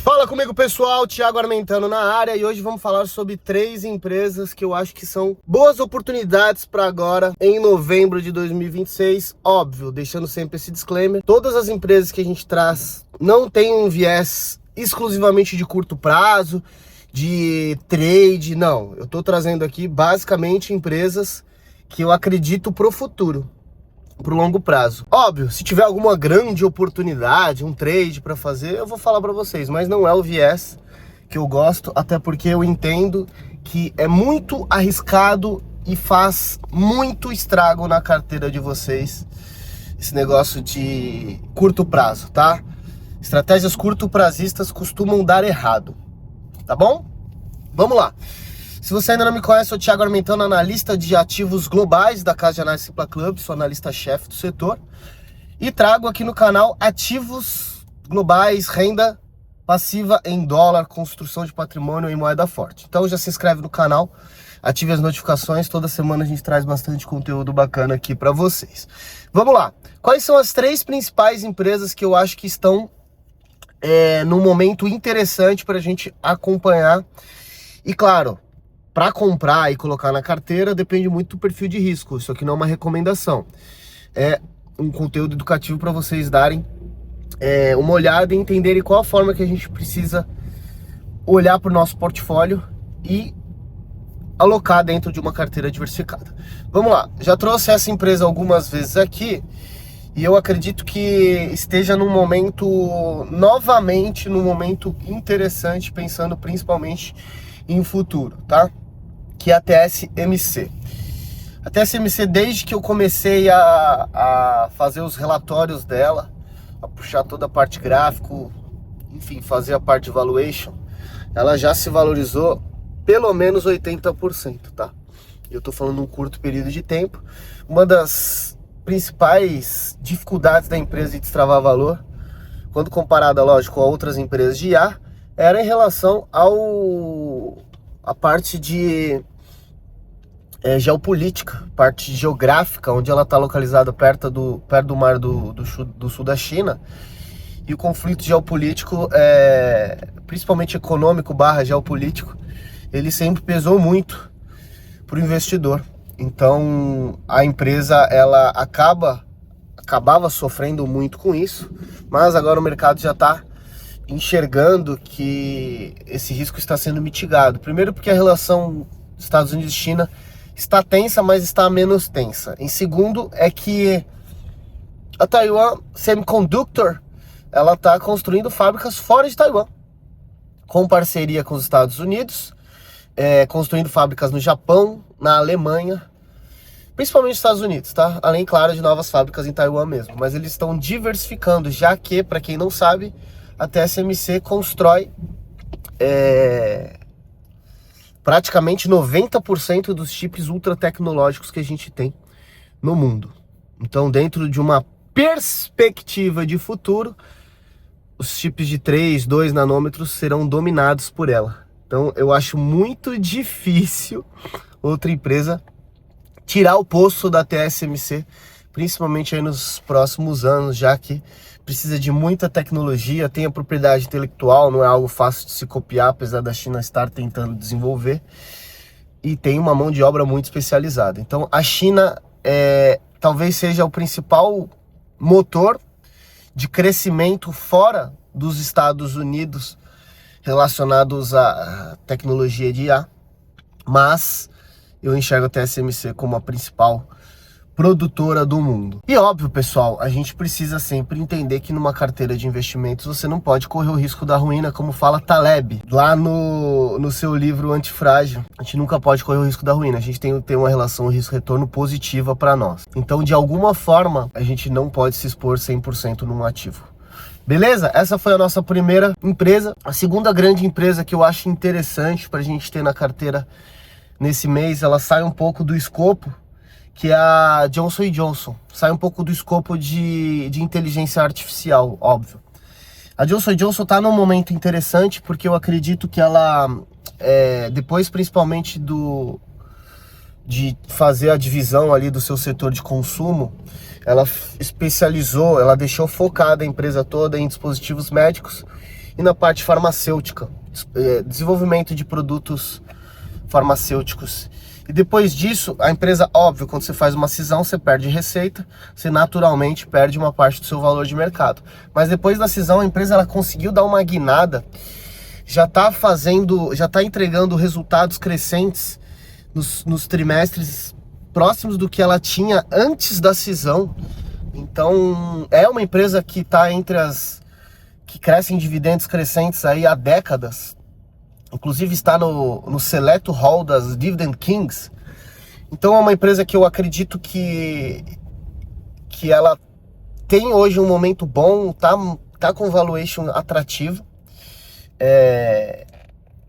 Fala comigo, pessoal, Thiago Armentano na área, e hoje vamos falar sobre 3 empresas que eu acho que são boas oportunidades para agora, em novembro de 2026. Óbvio, deixando sempre esse disclaimer, todas as empresas que a gente traz não tem um viés exclusivamente de curto prazo, de trade, não. Eu tô trazendo aqui basicamente empresas que eu acredito pro futuro, pro longo prazo. Óbvio, se tiver alguma grande oportunidade, um trade para fazer, eu vou falar para vocês, mas não é o viés que eu gosto, até porque eu entendo que é muito arriscado e faz muito estrago na carteira de vocês, esse negócio de curto prazo, tá? Estratégias curto prazistas costumam dar errado, tá bom? Vamos lá. Se você ainda não me conhece, eu sou o Thiago Armentano, analista de ativos globais da Casa de Análise Simpla Club, sou analista-chefe do setor e trago aqui no canal ativos globais, renda passiva em dólar, construção de patrimônio em moeda forte. Então já se inscreve no canal, ative as notificações, toda semana a gente traz bastante conteúdo bacana aqui para vocês. Vamos lá, quais são as 3 principais empresas que eu acho que estão num momento interessante para a gente acompanhar? E claro, para comprar e colocar na carteira depende muito do perfil de risco. Isso aqui não é uma recomendação. É um conteúdo educativo para vocês darem uma olhada e entenderem qual a forma que a gente precisa olhar para o nosso portfólio e alocar dentro de uma carteira diversificada. Vamos lá. Já trouxe essa empresa algumas vezes aqui e eu acredito que esteja num momento, novamente, num momento interessante, pensando principalmente em futuro, tá? Que é a TSMC. A TSMC, desde que eu comecei a fazer os relatórios dela, a puxar toda a parte gráfico, enfim, fazer a parte de valuation, ela já se valorizou pelo menos 80%, tá? Eu tô falando um curto período de tempo. Uma das principais dificuldades da empresa de destravar valor, quando comparada, lógico, a outras empresas de IA, era em relação a parte de geopolítica, parte geográfica, onde ela está localizada perto do mar do sul da China, e o conflito geopolítico, principalmente econômico / geopolítico, ele sempre pesou muito para o investidor. Então a empresa ela acabava sofrendo muito com isso, mas agora o mercado já está enxergando que esse risco está sendo mitigado. Primeiro porque a relação Estados Unidos e China está tensa, mas está menos tensa. Em segundo é que a Taiwan Semiconductor, ela está construindo fábricas fora de Taiwan, com parceria com os Estados Unidos, construindo fábricas no Japão, na Alemanha, principalmente nos Estados Unidos, tá? Além, claro, de novas fábricas em Taiwan mesmo. Mas eles estão diversificando, já que, para quem não sabe, a TSMC constrói praticamente 90% dos chips ultra tecnológicos que a gente tem no mundo. Então, dentro de uma perspectiva de futuro, os chips de 3, 2 nanômetros serão dominados por ela. Então, eu acho muito difícil outra empresa tirar o posto da TSMC, principalmente aí nos próximos anos, já que precisa de muita tecnologia, tem a propriedade intelectual, não é algo fácil de se copiar, apesar da China estar tentando desenvolver, e tem uma mão de obra muito especializada. Então a China talvez seja o principal motor de crescimento fora dos Estados Unidos relacionados à tecnologia de IA, mas eu enxergo a TSMC como a principal produtora do mundo. E óbvio, pessoal, a gente precisa sempre entender que numa carteira de investimentos você não pode correr o risco da ruína, como fala Taleb lá no seu livro Antifrágil. A gente nunca pode correr o risco da ruína, a gente tem que ter uma relação risco-retorno positiva para nós. Então, de alguma forma, a gente não pode se expor 100% num ativo. Beleza? Essa foi a nossa primeira empresa. A segunda grande empresa que eu acho interessante para a gente ter na carteira nesse mês, ela sai um pouco do escopo, que é a Johnson & Johnson. Sai um pouco do escopo de inteligência artificial, óbvio. A Johnson & Johnson está num momento interessante, porque eu acredito que ela, depois principalmente de fazer a divisão ali do seu setor de consumo, ela especializou, ela deixou focada a empresa toda em dispositivos médicos e na parte farmacêutica, desenvolvimento de produtos farmacêuticos. E depois disso, a empresa, óbvio, quando você faz uma cisão, você perde receita, você naturalmente perde uma parte do seu valor de mercado. Mas depois da cisão, a empresa ela conseguiu dar uma guinada, já está entregando resultados crescentes nos trimestres próximos do que ela tinha antes da cisão. Então, é uma empresa que está entre as que crescem dividendos crescentes aí há décadas. Inclusive está no seleto hall das Dividend Kings. Então é uma empresa que eu acredito que ela tem hoje um momento bom, tá com valuation atrativo.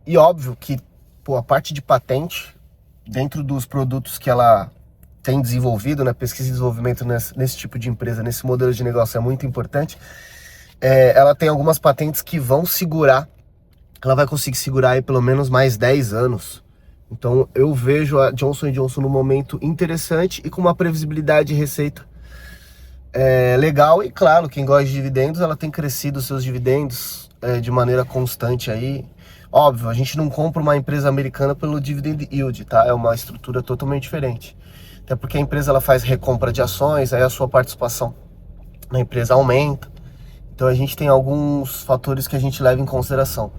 E óbvio que a parte de patente, dentro dos produtos que ela tem desenvolvido, né, pesquisa e desenvolvimento nesse tipo de empresa, nesse modelo de negócio é muito importante. Ela tem algumas patentes que vão segurar. Ela vai conseguir segurar aí pelo menos mais 10 anos. Então eu vejo a Johnson & Johnson num momento interessante e com uma previsibilidade de receita legal. E claro, quem gosta de dividendos, ela tem crescido os seus dividendos de maneira constante aí. Óbvio, a gente não compra uma empresa americana pelo dividend yield, tá? É uma estrutura totalmente diferente. Até porque a empresa ela faz recompra de ações, aí a sua participação na empresa aumenta. Então a gente tem alguns fatores que a gente leva em consideração.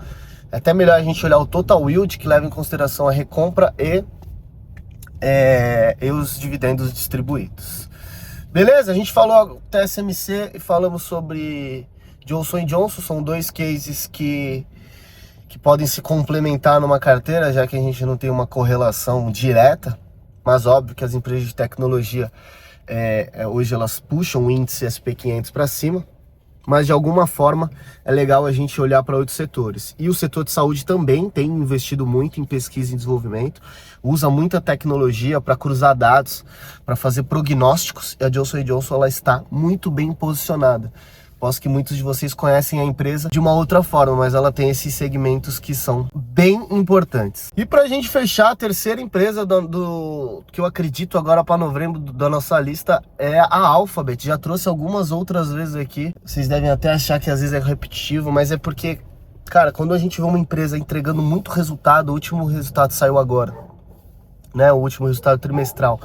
É até melhor a gente olhar o total yield, que leva em consideração a recompra e os dividendos distribuídos. Beleza? A gente falou TSMC e falamos sobre Johnson & Johnson. São dois cases que podem se complementar numa carteira, já que a gente não tem uma correlação direta. Mas óbvio que as empresas de tecnologia, hoje elas puxam o índice SP500 para cima. Mas de alguma forma é legal a gente olhar para outros setores. E o setor de saúde também tem investido muito em pesquisa e desenvolvimento, usa muita tecnologia para cruzar dados, para fazer prognósticos, e a Johnson & Johnson ela está muito bem posicionada. Posso que muitos de vocês conhecem a empresa de uma outra forma, mas ela tem esses segmentos que são bem importantes. E para a gente fechar, a terceira empresa que eu acredito agora para novembro da nossa lista é a Alphabet. Já trouxe algumas outras vezes aqui. Vocês devem até achar que às vezes é repetitivo, mas é porque, cara, quando a gente vê uma empresa entregando muito resultado, o último resultado saiu agora, né? O último resultado trimestral.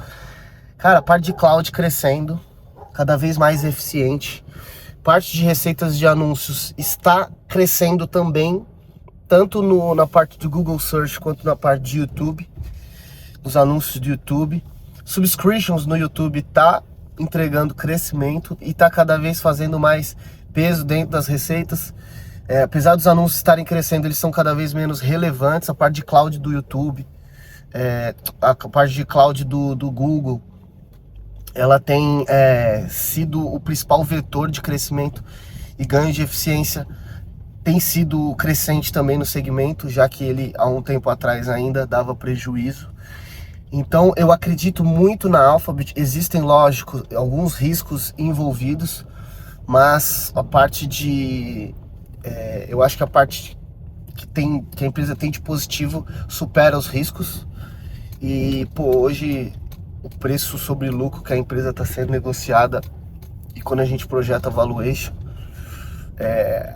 Cara, a parte de cloud crescendo, cada vez mais eficiente. Parte de receitas de anúncios está crescendo também, tanto na parte do Google Search quanto na parte de YouTube, os anúncios do YouTube. Subscriptions no YouTube está entregando crescimento e está cada vez fazendo mais peso dentro das receitas. Apesar dos anúncios estarem crescendo, eles são cada vez menos relevantes. A parte de cloud do YouTube, a parte de cloud do Google, ela tem sido o principal vetor de crescimento e ganho de eficiência, tem sido crescente também no segmento, já que ele há um tempo atrás ainda dava prejuízo. Então eu acredito muito na Alphabet. Existem, lógico, alguns riscos envolvidos, mas a parte de... eu acho que a parte que a empresa tem de positivo supera os riscos. E hoje o preço sobre lucro que a empresa está sendo negociada, e quando a gente projeta valuation,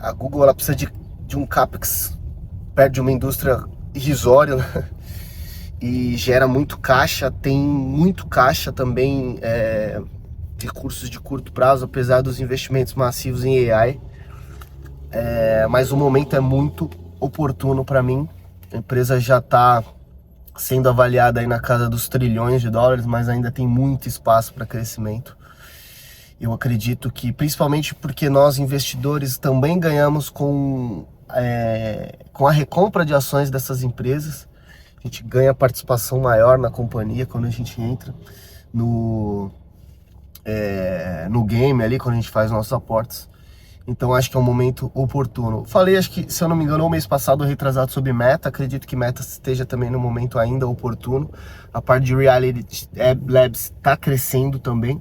a Google ela precisa de um capex perto de uma indústria irrisória, né? E gera muito caixa, tem muito caixa também, recursos de curto prazo, apesar dos investimentos massivos em AI. Mas o momento é muito oportuno para mim. A empresa já está sendo avaliada aí na casa dos trilhões de dólares, mas ainda tem muito espaço para crescimento. Eu acredito que, principalmente porque nós investidores também ganhamos com a recompra de ações dessas empresas, a gente ganha participação maior na companhia quando a gente entra no game ali, quando a gente faz nossos aportes. Então acho que é um momento oportuno. Falei, acho que, se eu não me engano, o mês passado retrasado sobre Meta. Acredito que Meta esteja também no momento ainda oportuno. A parte de Reality Labs está crescendo também.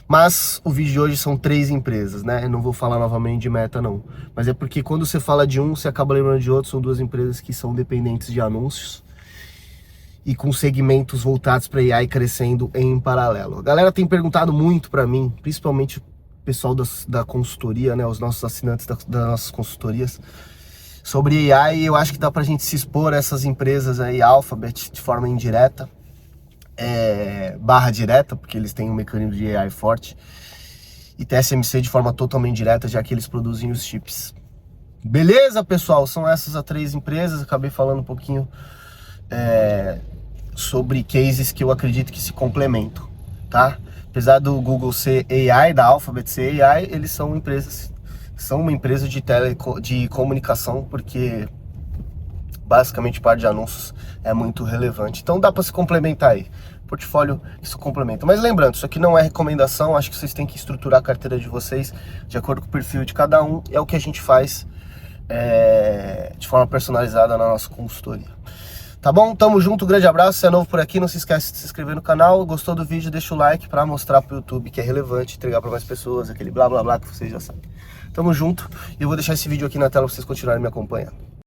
Mas o vídeo de hoje são 3 empresas, né? Eu não vou falar novamente de Meta, não. Mas é porque quando você fala de um, você acaba lembrando de outro. São 2 empresas que são dependentes de anúncios e com segmentos voltados para AI crescendo em paralelo. A galera tem perguntado muito para mim, principalmente pessoal da consultoria, né, os nossos assinantes das nossas consultorias, Sobre AI, eu acho que dá pra gente se expor a essas empresas aí, Alphabet, de forma indireta, barra direta, porque eles têm um mecanismo de AI forte, e TSMC de forma totalmente direta, já que eles produzem os chips. Beleza, pessoal? São essas as 3 empresas. Acabei falando um pouquinho sobre cases que eu acredito que se complementam, tá? Apesar do Google ser AI, da Alphabet ser AI, eles são uma empresa de comunicação, porque basicamente parte de anúncios é muito relevante. Então dá para se complementar aí. Portfólio, isso complementa. Mas lembrando, isso aqui não é recomendação, acho que vocês têm que estruturar a carteira de vocês de acordo com o perfil de cada um. É o que a gente faz de forma personalizada na nossa consultoria. Tá bom? Tamo junto, grande abraço. Se é novo por aqui, não se esquece de se inscrever no canal. Gostou do vídeo, deixa o like pra mostrar pro YouTube que é relevante, entregar pra mais pessoas, aquele blá blá blá que vocês já sabem. Tamo junto e eu vou deixar esse vídeo aqui na tela pra vocês continuarem me acompanhando.